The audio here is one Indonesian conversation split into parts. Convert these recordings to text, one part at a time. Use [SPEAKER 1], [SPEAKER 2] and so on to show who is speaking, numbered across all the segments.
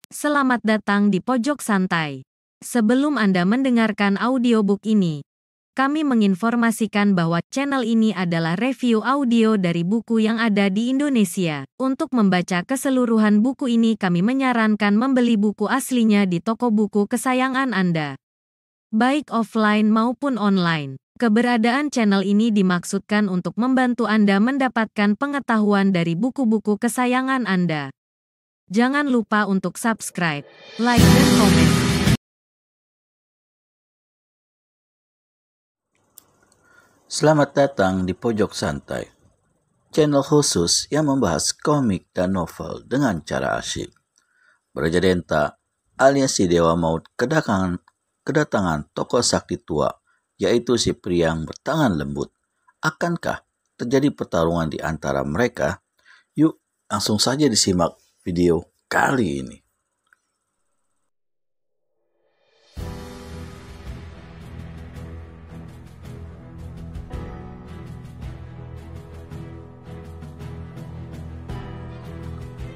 [SPEAKER 1] Selamat datang di Pojok Santai. Sebelum Anda mendengarkan audiobook ini, kami menginformasikan bahwa channel ini adalah review audio dari buku yang ada di Indonesia. Untuk membaca keseluruhan buku ini, kami menyarankan membeli buku aslinya di toko buku kesayangan Anda, baik offline maupun online. Keberadaan channel ini dimaksudkan untuk membantu Anda mendapatkan pengetahuan dari buku-buku kesayangan Anda. Jangan lupa untuk subscribe, like, dan komen.
[SPEAKER 2] Selamat datang di Pojok Santai, channel khusus yang membahas komik dan novel dengan cara asyik. Braja Denta alias si Dewa Maut kedatangan tokoh sakti tua, yaitu si Priang bertangan lembut. Akankah terjadi pertarungan di antara mereka? Yuk, langsung saja disimak video kali ini.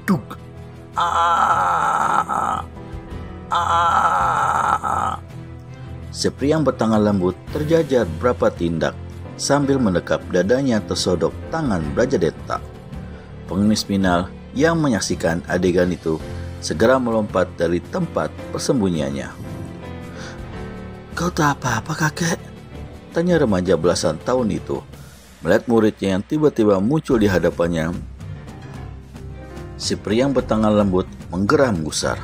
[SPEAKER 2] Duk. Si Priang bertangan lembut terjajar berapa tindak sambil mendekap dadanya tersodok tangan Braja Denta. Pengemis Minal yang menyaksikan adegan itu segera melompat dari tempat persembunyiannya. "Kau tak apa-apa, kakek?" tanya remaja belasan tahun itu, melihat muridnya yang tiba-tiba muncul di hadapannya. Si Priang bertangan lembut menggeram gusar.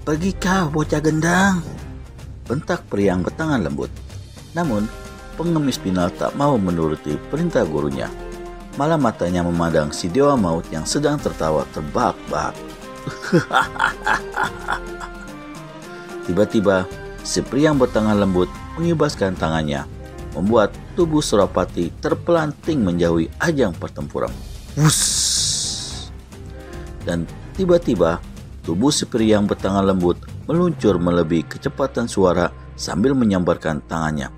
[SPEAKER 2] "Pergi kau, bocah gendang," bentak Priang bertangan lembut. Namun, pengemis Minal tak mau menuruti perintah gurunya. Malah matanya memandang si Dewa Maut yang sedang tertawa terbahak-bahak. Tiba-tiba, si Priang bertangan lembut mengibaskan tangannya, membuat tubuh Surapati terpelanting menjauhi ajang pertempuran. Wuss! Dan tiba-tiba, tubuh si Priang bertangan lembut meluncur melebihi kecepatan suara sambil menyambarkan tangannya.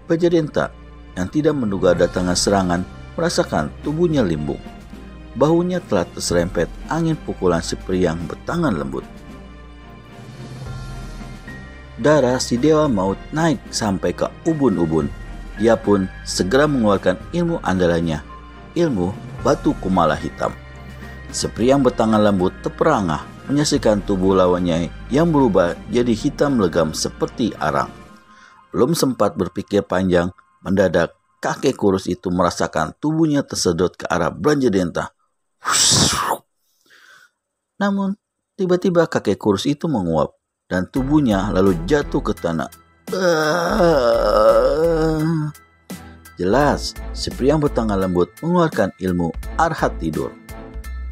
[SPEAKER 2] Braja Denta yang tidak menduga datangan serangan merasakan tubuhnya limbung. Bahunya telah terserempet angin pukulan si Priang bertangan lembut. Darah si Dewa Maut naik sampai ke ubun-ubun. Dia pun segera mengeluarkan ilmu andalannya, ilmu batu kumala hitam. Si Priang bertangan lembut terperangah menyaksikan tubuh lawannya yang berubah jadi hitam legam seperti arang. Belum sempat berpikir panjang, mendadak kakek kurus itu merasakan tubuhnya tersedot ke arah Braja Denta. Namun, tiba-tiba kakek kurus itu menguap dan tubuhnya lalu jatuh ke tanah. Jelas, si Priang bertangan lembut mengeluarkan ilmu arhat tidur.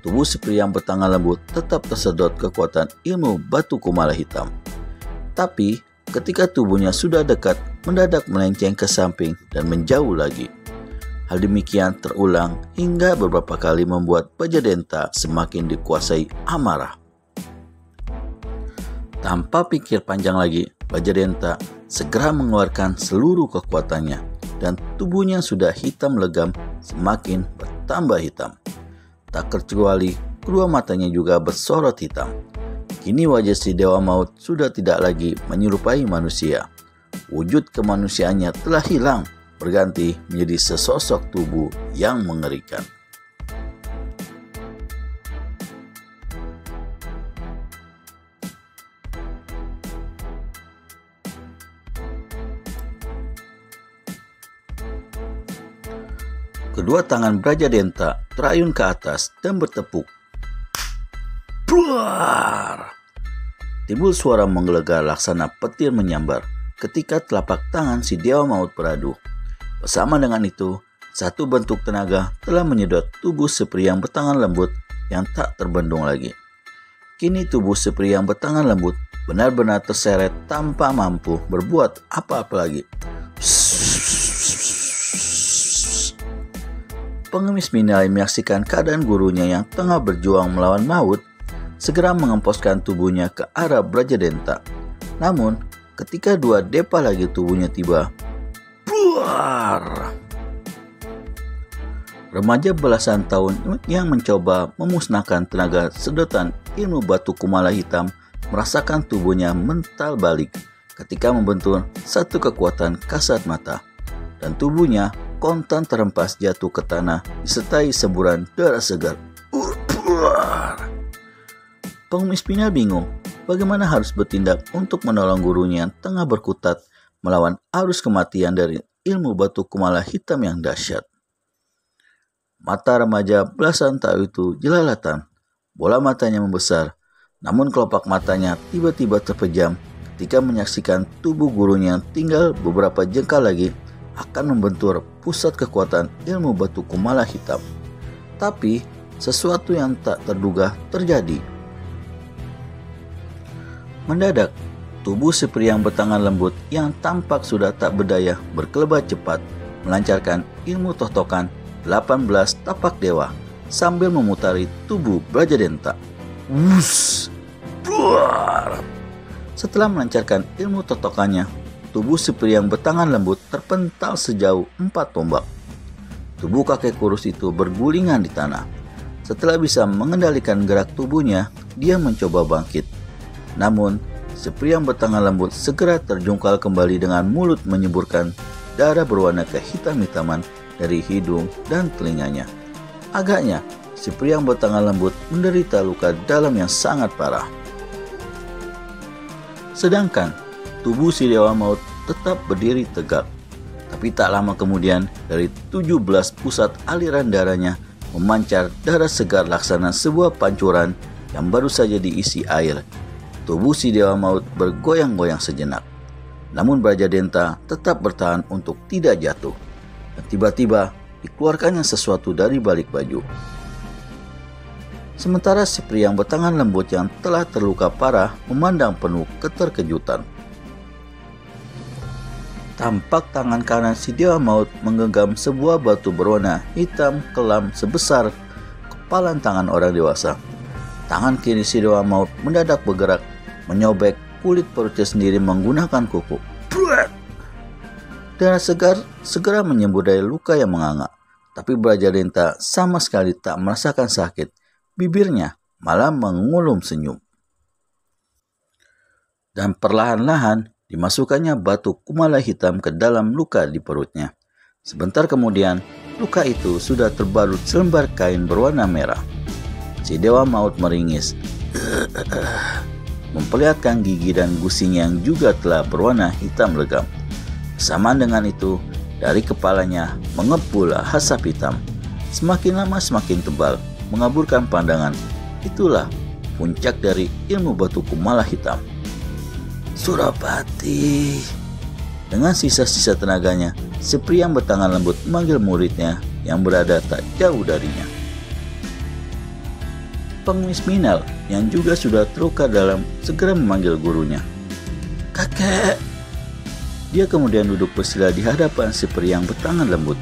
[SPEAKER 2] Tubuh si Priang bertangan lembut tetap tersedot kekuatan ilmu batu kumala hitam. Tapi, ketika tubuhnya sudah dekat, mendadak melenceng ke samping dan menjauh lagi. Hal demikian terulang hingga beberapa kali membuat Braja Denta semakin dikuasai amarah. Tanpa pikir panjang lagi, Braja Denta segera mengeluarkan seluruh kekuatannya dan tubuhnya sudah hitam legam semakin bertambah hitam. Tak terkecuali kedua matanya juga bersorot hitam. Kini wajah si Dewa Maut sudah tidak lagi menyerupai manusia. Wujud kemanusiaannya telah hilang, berganti menjadi sesosok tubuh yang mengerikan. Kedua tangan Braja Denta terayun ke atas dan bertepuk. Buar! Timbul suara menggelegar laksana petir menyambar ketika telapak tangan si Dewa Maut beradu. Bersama dengan itu, satu bentuk tenaga telah menyedot tubuh si Priang bertangan lembut yang tak terbendung lagi. Kini tubuh si Priang bertangan lembut benar-benar terseret tanpa mampu berbuat apa-apa lagi. Pengemis Minal yang menyaksikan keadaan gurunya yang tengah berjuang melawan maut segera mengemposkan tubuhnya ke arah Braja Denta. Namun, ketika dua depa lagi tubuhnya tiba, buar! Remaja belasan tahun yang mencoba memusnahkan tenaga sedotan ilmu batu kumala hitam merasakan tubuhnya mental balik ketika membentur satu kekuatan kasat mata, dan tubuhnya kontan terhempas jatuh ke tanah disertai semburan darah segar. Pengemis Pinal bingung bagaimana harus bertindak untuk menolong gurunya yang tengah berkutat melawan arus kematian dari ilmu batu kumala hitam yang dahsyat. Mata remaja belasan tahun itu jelalatan, bola matanya membesar, namun kelopak matanya tiba-tiba terpejam ketika menyaksikan tubuh gurunya yang tinggal beberapa jengkal lagi akan membentur pusat kekuatan ilmu batu kumala hitam. Tapi sesuatu yang tak terduga terjadi. Mendadak, tubuh si pria yang bertangan lembut yang tampak sudah tak berdaya berkelebat cepat melancarkan ilmu totokan 18 tapak dewa sambil memutari tubuh Brajadenta. Wus! Buar! Setelah melancarkan ilmu totokannya, tubuh si pria yang bertangan lembut terpental sejauh 4 tombak. Tubuh kakek kurus itu bergulingan di tanah. Setelah bisa mengendalikan gerak tubuhnya, dia mencoba bangkit. Namun, si pria yang bertangan lembut segera terjungkal kembali dengan mulut menyemburkan darah berwarna kehitam-hitaman dari hidung dan telinganya. Agaknya, si pria yang bertangan lembut menderita luka dalam yang sangat parah. Sedangkan, tubuh si Dewa Maut tetap berdiri tegak. Tapi tak lama kemudian, dari 17 pusat aliran darahnya memancar darah segar laksana sebuah pancuran yang baru saja diisi air. Tubuh si Dewa Maut bergoyang-goyang sejenak. Namun Brajadenta tetap bertahan untuk tidak jatuh. Dan tiba-tiba dikeluarkannya sesuatu dari balik baju. Sementara si pria yang bertangan lembut yang telah terluka parah memandang penuh keterkejutan. Tampak tangan kanan si Dewa Maut menggenggam sebuah batu berwarna hitam kelam sebesar kepalan tangan orang dewasa. Tangan kiri si Dewa Maut mendadak bergerak, menyobek kulit perutnya sendiri menggunakan kuku. Darah segar segera menyembur dari luka yang menganga. Tapi Brajadenta sama sekali tak merasakan sakit. Bibirnya malah mengulum senyum. Dan perlahan-lahan dimasukkannya batu kumala hitam ke dalam luka di perutnya. Sebentar kemudian, luka itu sudah terbalut selembar kain berwarna merah. Si Dewa Maut meringis, memperlihatkan gigi dan gusinya yang juga telah berwarna hitam legam. Bersamaan dengan itu, dari kepalanya mengepul asap hitam. Semakin lama semakin tebal, mengaburkan pandangan. Itulah puncak dari ilmu batu kumala hitam. Surapati. Dengan sisa-sisa tenaganya, si pria yang bertangan lembut memanggil muridnya yang berada tak jauh darinya. Pengemis Minal yang juga sudah terluka dalam segera memanggil gurunya. Kakek! Dia kemudian duduk bersila di hadapan si pria yang bertangan lembut.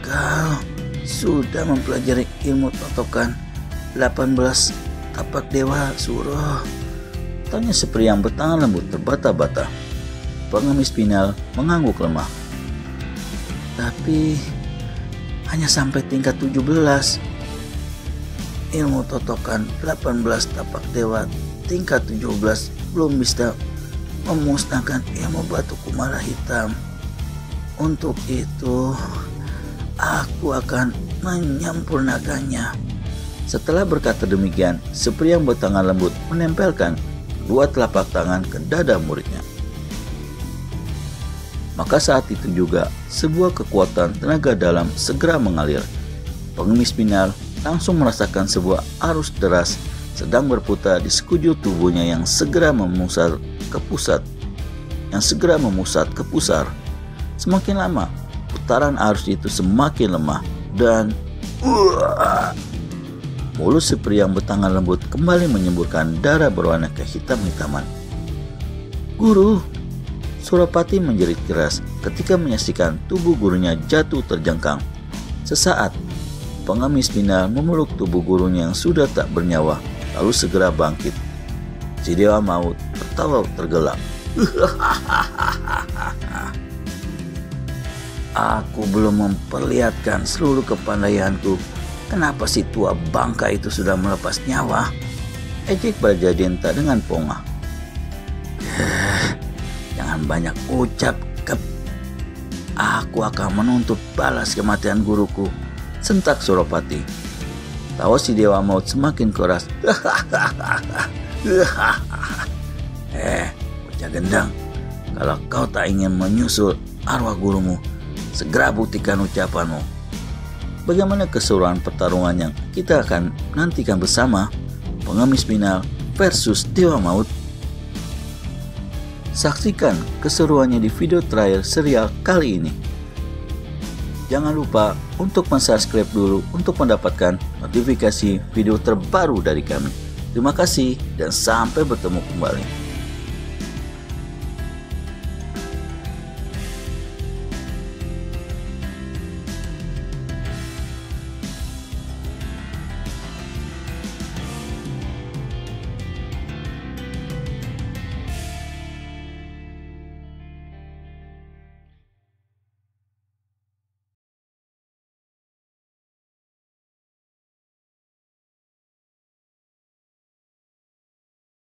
[SPEAKER 2] Kau sudah mempelajari ilmu totokan 18 tapak dewa Suro? Tanya si pria yang bertangan lembut terbata-bata. Pengemis Pinal mengangguk lemah. Tapi hanya sampai tingkat 17. Ilmu totokan 18 tapak dewa tingkat 17 belum bisa memusnahkan ilmu batu kumala hitam. Untuk itu, aku akan menyempurnakannya. Setelah berkata demikian, si pria yang bertangan lembut menempelkan dua telapak tangan ke dada muridnya. Maka saat itu juga, sebuah kekuatan tenaga dalam segera mengalir. Pengemis Pinal langsung merasakan sebuah arus deras sedang berputar di sekujur tubuhnya yang segera memusat ke pusar. Semakin lama, putaran arus itu semakin lemah dan mulut si pria yang bertangan lembut kembali menyemburkan darah berwarna kehitam-hitaman. Guru! Surapati menjerit keras ketika menyaksikan tubuh gurunya jatuh terjengkang. Sesaat, pengemis Pinal memeluk tubuh gurunya yang sudah tak bernyawa, lalu segera bangkit. Si Dewa Maut tertawa tergelak. Aku belum memperlihatkan seluruh kepandaianku. Kenapa si tua bangka itu sudah melepas nyawa? Ejek Brajadenta dengan pongah. Jangan banyak ucap, Kep. Aku akan menuntut balas kematian guruku, sentak Suropati. Tawa si Dewa Maut semakin keras. Bocah gendang, kalau kau tak ingin menyusul arwah gurumu, segera buktikan ucapanmu. Bagaimana keseruan pertarungan yang kita akan nantikan bersama? Pengemis Minal versus Dewa Maut. Saksikan keseruannya di video terakhir serial kali ini. Jangan lupa untuk subscribe dulu untuk mendapatkan notifikasi video terbaru dari kami. Terima kasih dan sampai bertemu kembali.